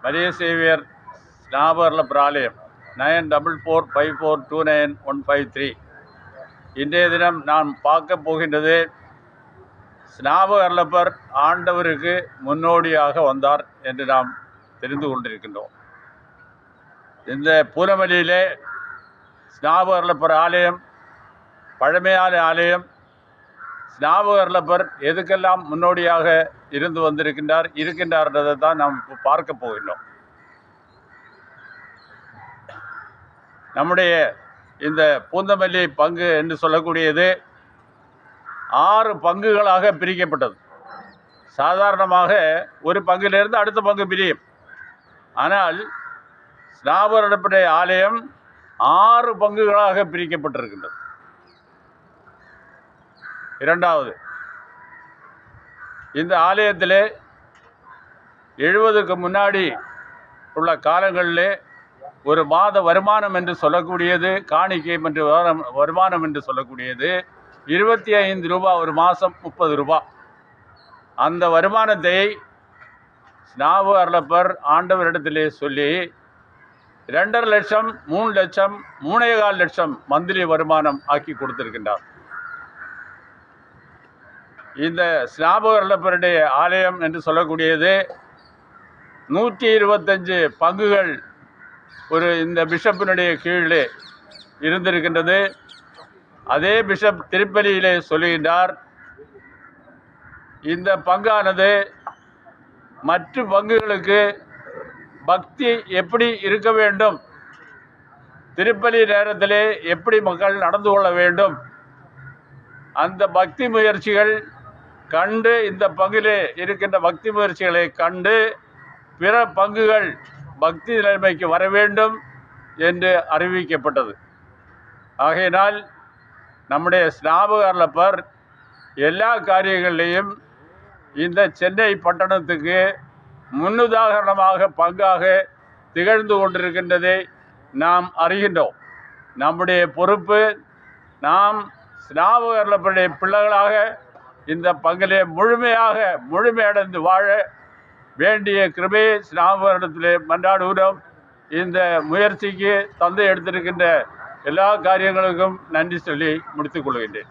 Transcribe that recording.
Maria Xavier ஸ்நாபகர்லப்பர் ஆலயம் 9445429153. இன்றைய தினம் நாம் பார்க்க போகின்றது ஸ்நாபகர்லப்பர் ஆண்டவருக்கு முன்னோடியாக வந்தார் என்று நாம் தெரிந்து கொண்டிருக்கின்றோம். இந்த பூனமல்லியிலே ஸ்நாபகர்லப்பர் ஆலயம் பழமையான ஆலயம். ஸ்நாபகர்லப்பர் எதுக்கெல்லாம் முன்னோடியாக இருந்து இருக்கின்றார்ன்றதை தான் நாம் பார்க்க போகின்றோம். நம்முடைய இந்த பூந்தமல்லி பங்கு என்று சொல்லக்கூடியது 6 பங்குகளாக பிரிக்கப்பட்டது. சாதாரணமாக ஒரு பங்கிலிருந்து அடுத்த பங்கு பிரியும். ஆனால் ஸ்நாபகர்லப்பருடைய ஆலயம் 6 பங்குகளாக பிரிக்கப்பட்டிருக்கின்றது. இரண்டாவது, இந்த ஆலயத்திலே 70க்கு முன்னாடி உள்ள காலங்களிலே ஒரு மாத வருமானம் என்று சொல்லக்கூடியது, காணிக்கை என்று வருமானம் என்று சொல்லக்கூடியது 25 ரூபாய், ஒரு மாதம் 30 ரூபாய். அந்த வருமானத்தை ஸ்நாபகர்லப்பர் ஆண்டவரிடத்திலே சொல்லி 2.5 லட்சம், 3 லட்சம், 3.25 லட்சம் மந்திரி வருமானம் ஆக்கி கொடுத்திருக்கின்றார். இந்த ஸ்நாபகர்லப்பருடைய ஆலயம் என்று சொல்லக்கூடியது 125 பங்குகள் இந்த பிஷப்பினுடைய கீழே இருந்திருக்கின்றது. அதே பிஷப் திருப்பலியிலே சொல்லுகின்றார், இந்த பங்கானது மற்ற பங்குகளுக்கு பக்தி எப்படி இருக்க வேண்டும், திருப்பலி நேரத்திலே எப்படி மக்கள் நடந்து கொள்ள வேண்டும், அந்த பக்தி முயற்சிகள் கண்டு, இந்த பங்கிலே இருக்கின்ற பக்தி முயற்சிகளை கண்டு பிற பங்குகள் பக்தி நிலைமைக்கு வர வேண்டும் என்று அறிவிக்கப்பட்டது. ஆகையினால் நம்முடைய ஸ்நாபகர்லப்பர் எல்லா காரியங்களிலையும் இந்த சென்னை பட்டணத்துக்கு முன்னுதாரணமாக பங்காக திகழ்ந்து கொண்டிருக்கின்றதை நாம் அறிகின்றோம். நம்முடைய பொறுப்பு, நாம் ஸ்நாபகர்லப்பருடைய பிள்ளைகளாக இந்த பங்கிலே முழுமையடைந்து வாழ வேண்டிய கிருபையை ஸ்நாபகரிடத்திலே மன்றாடுகிறோம். இந்த முயற்சிக்கு தந்தை எடுத்திருக்கின்ற எல்லா காரியங்களுக்கும் நன்றி சொல்லி முடித்துக் கொள்கின்றேன்.